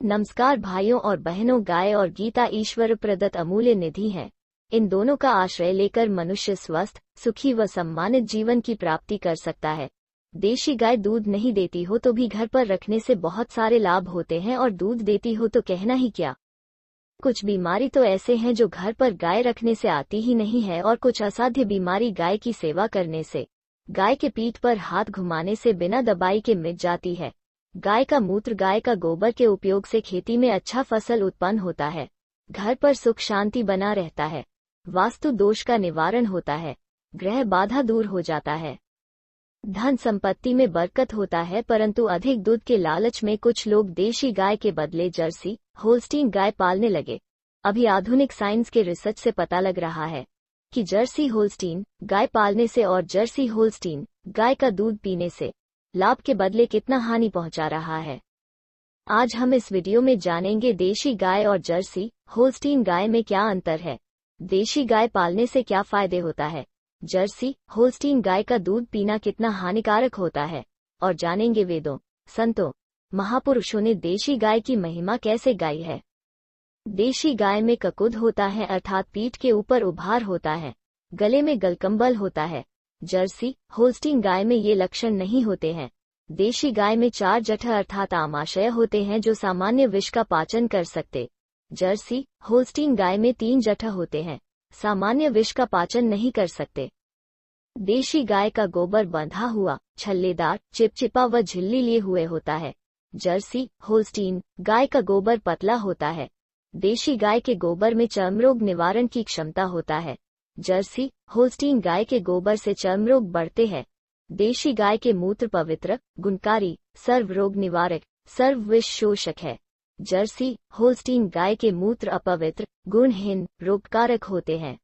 नमस्कार भाइयों और बहनों, गाय और गीता ईश्वर प्रदत्त अमूल्य निधि हैं। इन दोनों का आश्रय लेकर मनुष्य स्वस्थ, सुखी व सम्मानित जीवन की प्राप्ति कर सकता है। देशी गाय दूध नहीं देती हो तो भी घर पर रखने से बहुत सारे लाभ होते हैं, और दूध देती हो तो कहना ही क्या। कुछ बीमारी तो ऐसे हैं जो घर पर गाय रखने से आती ही नहीं है, और कुछ असाध्य बीमारी गाय की सेवा करने से, गाय के पीठ पर हाथ घुमाने से बिना दबाई के मिट जाती है। गाय का मूत्र, गाय का गोबर के उपयोग से खेती में अच्छा फसल उत्पन्न होता है। घर पर सुख शांति बना रहता है। वास्तु दोष का निवारण होता है। ग्रह बाधा दूर हो जाता है। धन संपत्ति में बरकत होता है। परंतु अधिक दूध के लालच में कुछ लोग देशी गाय के बदले जर्सी, होल्स्टीन गाय पालने लगे। अभी आधुनिक साइंस के रिसर्च से पता लग रहा है कि जर्सी होल्स्टीन गाय पालने से और जर्सी होल्स्टीन गाय का दूध पीने से लाभ के बदले कितना हानि पहुंचा रहा है। आज हम इस वीडियो में जानेंगे देशी गाय और जर्सी होल्स्टीन गाय में क्या अंतर है, देशी गाय पालने से क्या फायदे होता है, जर्सी होल्स्टीन गाय का दूध पीना कितना हानिकारक होता है, और जानेंगे वेदों, संतों, महापुरुषों ने देशी गाय की महिमा कैसे गाई है। देशी गाय में ककुद होता है, अर्थात पीठ के ऊपर उभार होता है, गले में गलकंबल होता है। जर्सी होल्स्टीन गाय में ये लक्षण नहीं होते हैं। देशी गाय में 4 जठर अर्थात आमाशय होते हैं जो सामान्य विष का पाचन कर सकते। जर्सी होल्स्टीन गाय में 3 जठर होते हैं, सामान्य विष का पाचन नहीं कर सकते। देशी गाय का गोबर बंधा हुआ, छल्लेदार, चिपचिपा व झिल्ली लिए हुए होता है। जर्सी होल्स्टीन गाय का गोबर पतला होता है। देशी गाय के गोबर में चर्मरोग निवारण की क्षमता होता है। जर्सी होल्स्टीन गाय के गोबर से चर्मरोग बढ़ते हैं। देशी गाय के मूत्र पवित्र, गुणकारी, सर्व रोग निवारक, सर्व विष शोषक है। जर्सी होल्स्टीन गाय के मूत्र अपवित्र, गुणहीन, रोगकारक होते हैं।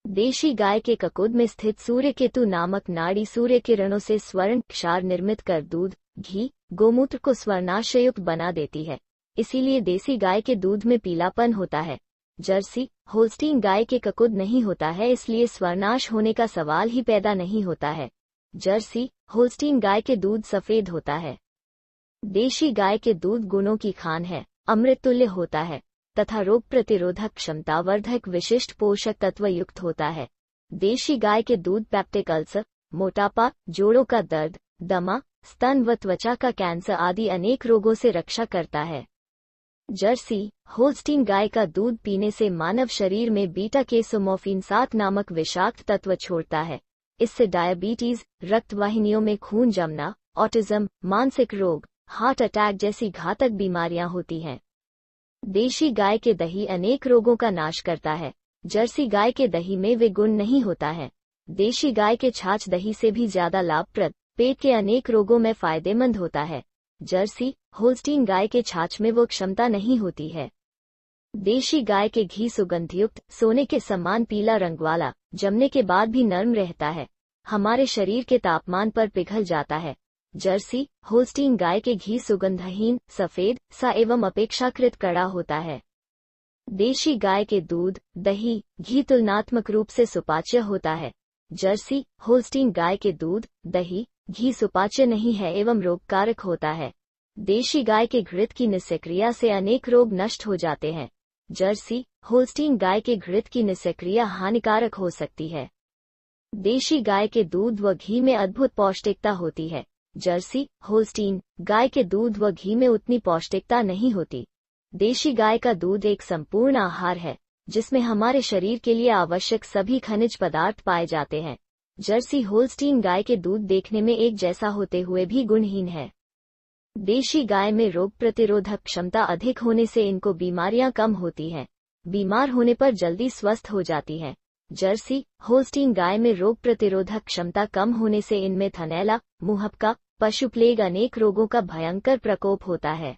देशी गाय के ककुद में स्थित सूर्य केतु नामक नाड़ी सूर्य किरणों से स्वर्ण क्षार निर्मित कर दूध, घी, गोमूत्र को स्वर्णाशयुक्त बना देती है। इसीलिए देसी गाय के दूध में पीलापन होता है। जर्सी होल्स्टीन गाय के ककुद नहीं होता है, इसलिए स्वर्णाश होने का सवाल ही पैदा नहीं होता है। जर्सी होल्स्टीन गाय के दूध सफेद होता है। देशी गाय के दूध गुणों की खान है, अमृत तुल्य होता है तथा रोग प्रतिरोधक क्षमता वर्धक विशिष्ट पोषक तत्व युक्त होता है। देशी गाय के दूध पेप्टिक अल्सर, मोटापा, जोड़ों का दर्द, दमा, स्तन व त्वचा का कैंसर आदि अनेक रोगों से रक्षा करता है। जर्सी होल्स्टीन गाय का दूध पीने से मानव शरीर में बीटा केसोमोफिन 7 नामक विषाक्त तत्व छोड़ता है। इससे डायबिटीज, रक्तवाहिनियों में खून जमना, ऑटिज्म, मानसिक रोग, हार्ट अटैक जैसी घातक बीमारियां होती हैं। देशी गाय के दही अनेक रोगों का नाश करता है। जर्सी गाय के दही में वे गुण नहीं होता है। देशी गाय के छाछ दही से भी ज्यादा लाभप्रद, पेट के अनेक रोगों में फायदेमंद होता है। जर्सी होल्स्टीन गाय के छाछ में वो क्षमता नहीं होती है। देशी गाय के घी सुगंधयुक्त, सोने के समान पीला रंग वाला, जमने के बाद भी नरम रहता है, हमारे शरीर के तापमान पर पिघल जाता है। जर्सी होल्स्टीन गाय के घी सुगंधहीन, सफेद सा एवं अपेक्षाकृत कड़ा होता है। देशी गाय के दूध, दही, घी तुलनात्मक रूप से सुपाच्य होता है। जर्सी होल्स्टीन गाय के दूध, दही, घी सुपाच्य नहीं है एवं रोगकारक होता है। देशी गाय के घृत की निस्क्रिया से अनेक रोग नष्ट हो जाते हैं। जर्सी होल्स्टीन गाय के घृत की निस्क्रिया हानिकारक हो सकती है। देशी गाय के दूध व घी में अद्भुत पौष्टिकता होती है। जर्सी होल्स्टीन गाय के दूध व घी में उतनी पौष्टिकता नहीं होती। देशी गाय का दूध एक संपूर्ण आहार है, जिसमें हमारे शरीर के लिए आवश्यक सभी खनिज पदार्थ पाए जाते हैं। जर्सी होल्स्टीन गाय के दूध देखने में एक जैसा होते हुए भी गुणहीन है। देशी गाय में रोग प्रतिरोधक क्षमता अधिक होने से इनको बीमारियां कम होती हैं, बीमार होने पर जल्दी स्वस्थ हो जाती हैं। जर्सी होल्स्टीन गाय में रोग प्रतिरोधक क्षमता कम होने से इनमें थनैला, मुहपका, पशु प्लेग अनेक रोगों का भयंकर प्रकोप होता है।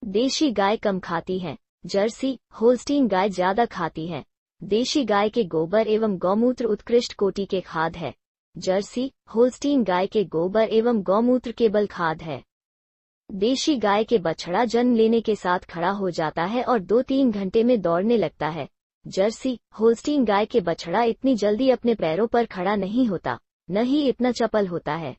देशी गाय कम खाती है, जर्सी होल्स्टीन गाय ज्यादा खाती है। देशी गाय के गोबर एवं गौमूत्र उत्कृष्ट कोटि के खाद है। जर्सी होल्स्टीन गाय के गोबर एवं गौमूत्र केवल खाद है। देशी गाय के बछड़ा जन्म लेने के साथ खड़ा हो जाता है और 2-3 घंटे में दौड़ने लगता है। जर्सी होल्स्टीन गाय के बछड़ा इतनी जल्दी अपने पैरों पर खड़ा नहीं होता, न ही इतना चपल होता है।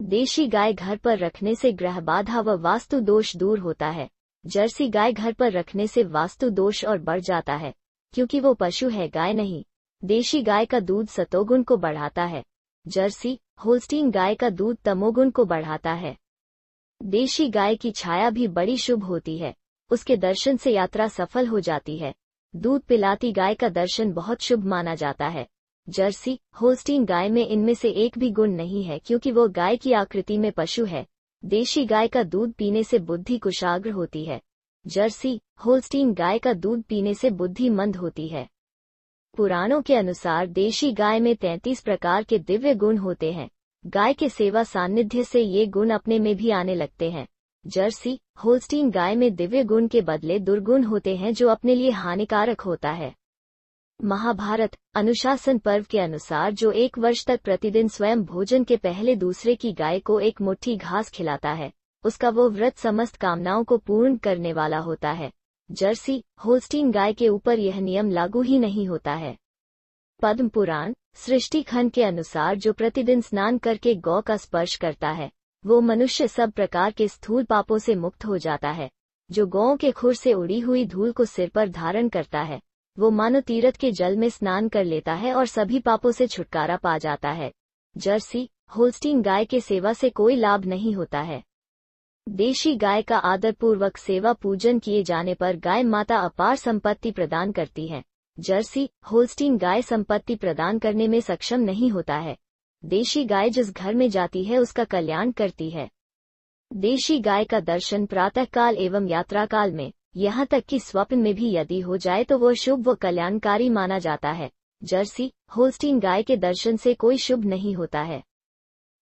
देशी गाय घर पर रखने से ग्रह बाधा व वास्तु दोष दूर होता है। जर्सी गाय घर पर रखने से वास्तु दोष और बढ़ जाता है, क्योंकि वो पशु है, गाय नहीं। देशी गाय का दूध सतोगुण को बढ़ाता है। जर्सी होल्स्टीन गाय का दूध तमोगुण को बढ़ाता है। देशी गाय की छाया भी बड़ी शुभ होती है, उसके दर्शन से यात्रा सफल हो जाती है। दूध पिलाती गाय का दर्शन बहुत शुभ माना जाता है। जर्सी होल्स्टीन गाय में इनमें से एक भी गुण नहीं है, क्योंकि वो गाय की आकृति में पशु है। देशी गाय का दूध पीने से बुद्धि कुशाग्र होती है। जर्सी होल्स्टीन गाय का दूध पीने से बुद्धि मंद होती है। पुराणों के अनुसार देशी गाय में 33 प्रकार के दिव्य गुण होते हैं। गाय के सेवा सानिध्य से ये गुण अपने में भी आने लगते हैं। जर्सी होल्स्टीन गाय में दिव्य गुण के बदले दुर्गुण होते हैं, जो अपने लिए हानिकारक होता है। महाभारत अनुशासन पर्व के अनुसार जो 1 वर्ष तक प्रतिदिन स्वयं भोजन के पहले दूसरे की गाय को 1 मुट्ठी घास खिलाता है, उसका वो व्रत समस्त कामनाओं को पूर्ण करने वाला होता है। जर्सी होल्स्टीन गाय के ऊपर यह नियम लागू ही नहीं होता है। पद्म पुराण सृष्टि खंड के अनुसार जो प्रतिदिन स्नान करके गौ का स्पर्श करता है, वो मनुष्य सब प्रकार के स्थूल पापों से मुक्त हो जाता है। जो गौओं के खुर से उड़ी हुई धूल को सिर पर धारण करता है, वो मानो तीर्थ के जल में स्नान कर लेता है और सभी पापों से छुटकारा पा जाता है। जर्सी होल्स्टीन गाय के सेवा से कोई लाभ नहीं होता है। देशी गाय का आदरपूर्वक सेवा पूजन किए जाने पर गाय माता अपार संपत्ति प्रदान करती है। जर्सी होल्स्टीन गाय संपत्ति प्रदान करने में सक्षम नहीं होता है। देशी गाय जिस घर में जाती है उसका कल्याण करती है। देशी गाय का दर्शन प्रातःकाल एवं यात्रा काल में, यहाँ तक कि स्वप्न में भी यदि हो जाए तो वो शुभ व कल्याणकारी माना जाता है। जर्सी होल्स्टीन गाय के दर्शन से कोई शुभ नहीं होता है।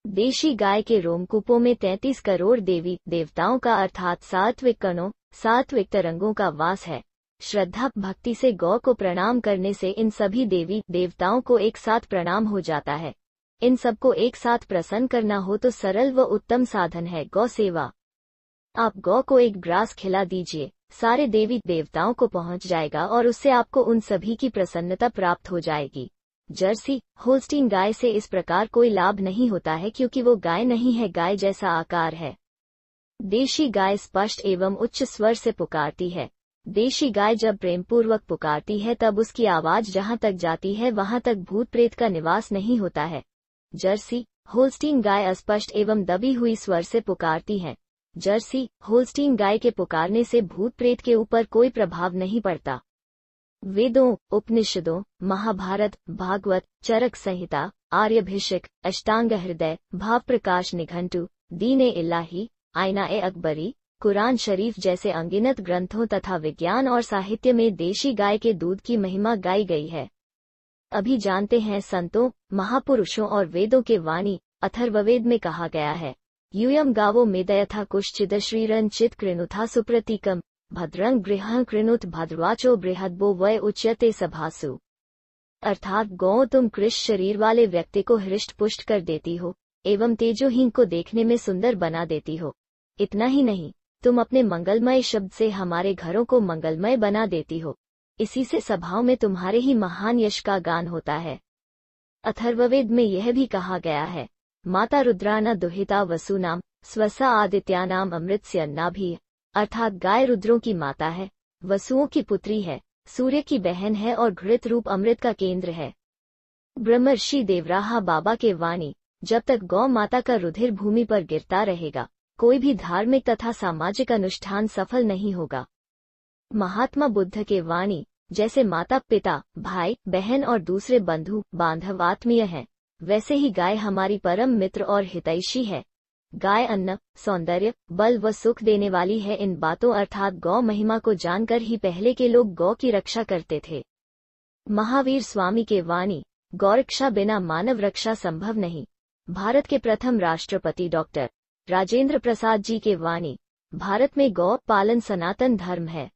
देशी गाय के रोमकूपों में 33 करोड़ देवी देवताओं का अर्थात सात्विक कणों, सात्विक तरंगों का वास है। श्रद्धा भक्ति से गौ को प्रणाम करने से इन सभी देवी देवताओं को एक साथ प्रणाम हो जाता है। इन सबको एक साथ प्रसन्न करना हो तो सरल व उत्तम साधन है गौ सेवा। आप गौ को एक ग्रास खिला दीजिए, सारे देवी देवताओं को पहुंच जाएगा और उससे आपको उन सभी की प्रसन्नता प्राप्त हो जाएगी। जर्सी होल्स्टीन गाय से इस प्रकार कोई लाभ नहीं होता है, क्योंकि वो गाय नहीं है, गाय जैसा आकार है। देशी गाय स्पष्ट एवं उच्च स्वर से पुकारती है। देशी गाय जब प्रेमपूर्वक पुकारती है तब उसकी आवाज जहां तक जाती है वहां तक भूत प्रेत का निवास नहीं होता है। जर्सी होल्स्टीन गाय अस्पष्ट एवं दबी हुई स्वर से पुकारती है। जर्सी होल्स्टीन गाय के पुकारने से भूत प्रेत के ऊपर कोई प्रभाव नहीं पड़ता। वेदों, उपनिषदों, महाभारत, भागवत, चरक संहिता, आर्यभिषिक, अष्टांग हृदय, भाव प्रकाश निघंटु, दीन-ए इलाही, आईना-ए अकबरी, कुरान शरीफ जैसे अनगिनत ग्रंथों तथा विज्ञान और साहित्य में देशी गाय के दूध की महिमा गाई गई है। अभी जानते हैं संतों, महापुरुषों और वेदों के वाणी। अथर्ववेद में कहा गया है, यूयम गावो मेदयथा कुश्चिदश्रीरन चित कृणुथा सुप्रतीकम भद्रं गृहं कृणुत भद्रवाचो बृहद्बो वय उच्यते सभासु। अर्थात गौ तुम कृष शरीर वाले व्यक्ति को हृष्ट पुष्ट कर देती हो एवं तेजोहीन को देखने में सुंदर बना देती हो। इतना ही नहीं, तुम अपने मंगलमय शब्द से हमारे घरों को मंगलमय बना देती हो। इसी से सभाओं में तुम्हारे ही महान यश का गान होता है। अथर्ववेद में यह भी कहा गया है, माता रुद्राना दुहिता वसुनाम स्वसा आदित्यानाम अमृतस्य नाभि। अर्थात गाय रुद्रों की माता है, वसुओं की पुत्री है, सूर्य की बहन है और घृत रूप अमृत का केंद्र है। ब्रह्मर्षि देवराहा बाबा के वाणी, जब तक गौ माता का रुधिर भूमि पर गिरता रहेगा, कोई भी धार्मिक तथा सामाजिक अनुष्ठान सफल नहीं होगा। महात्मा बुद्ध के वाणी, जैसे माता पिता, भाई बहन और दूसरे बंधु बांधव आत्मीय हैं, वैसे ही गाय हमारी परम मित्र और हितैषी है। गाय अन्न, सौंदर्य, बल व सुख देने वाली है। इन बातों अर्थात गौ महिमा को जानकर ही पहले के लोग गौ की रक्षा करते थे। महावीर स्वामी के वाणी, गौरक्षा बिना मानव रक्षा संभव नहीं। भारत के प्रथम राष्ट्रपति डॉक्टर राजेंद्र प्रसाद जी के वाणी, भारत में गौ पालन सनातन धर्म है।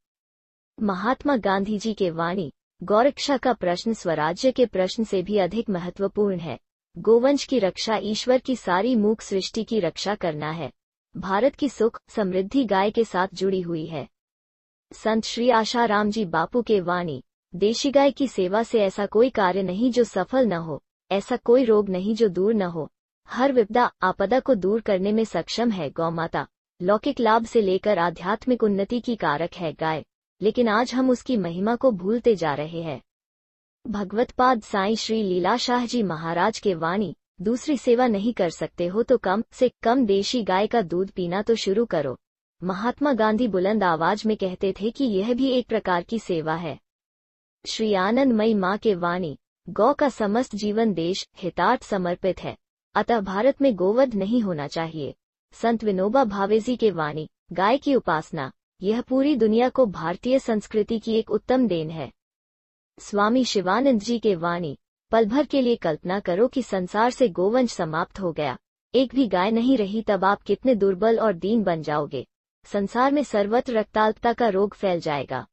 महात्मा गांधी जी के वाणी, गौरक्षा का प्रश्न स्वराज्य के प्रश्न से भी अधिक महत्वपूर्ण है। गोवंश की रक्षा ईश्वर की सारी मूक सृष्टि की रक्षा करना है। भारत की सुख समृद्धि गाय के साथ जुड़ी हुई है। संत श्री आशाराम जी बापू के वाणी, देशी गाय की सेवा से ऐसा कोई कार्य नहीं जो सफल न हो, ऐसा कोई रोग नहीं जो दूर न हो। हर विपदा आपदा को दूर करने में सक्षम है गौ माता। लौकिक लाभ से लेकर आध्यात्मिक उन्नति की कारक है गाय, लेकिन आज हम उसकी महिमा को भूलते जा रहे हैं। भगवतपाद साईं श्री लीलाशाह जी महाराज के वाणी, दूसरी सेवा नहीं कर सकते हो तो कम से कम देशी गाय का दूध पीना तो शुरू करो। महात्मा गांधी बुलंद आवाज में कहते थे कि यह भी एक प्रकार की सेवा है। श्री आनंदमयी मां के वाणी, गौ का समस्त जीवन देश हितार्थ समर्पित है, अतः भारत में गोवध नहीं होना चाहिए। संत विनोबा भावे जी के वाणी, गाय की उपासना, यह पूरी दुनिया को भारतीय संस्कृति की एक उत्तम देन है। स्वामी शिवानंद जी के वाणी, पल भर के लिए कल्पना करो कि संसार से गोवंश समाप्त हो गया, एक भी गाय नहीं रही, तब आप कितने दुर्बल और दीन बन जाओगे। संसार में सर्वत्र रक्ताल्पता का रोग फैल जाएगा।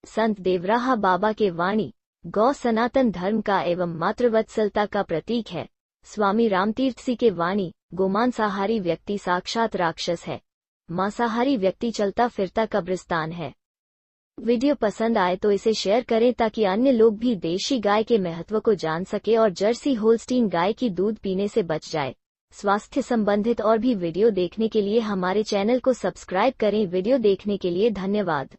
संत देवराहा बाबा के वाणी, गौ सनातन धर्म का एवं मातृवत्सलता का प्रतीक है। स्वामी रामतीर्थ जी के वाणी, गोमांसाहारी व्यक्ति साक्षात राक्षस है, मांसाहारी व्यक्ति चलता फिरता कब्रिस्तान है। वीडियो पसंद आए तो इसे शेयर करें ताकि अन्य लोग भी देशी गाय के महत्व को जान सके और जर्सी होल्स्टीन गाय की दूध पीने से बच जाए। स्वास्थ्य संबंधित और भी वीडियो देखने के लिए हमारे चैनल को सब्सक्राइब करें। वीडियो देखने के लिए धन्यवाद।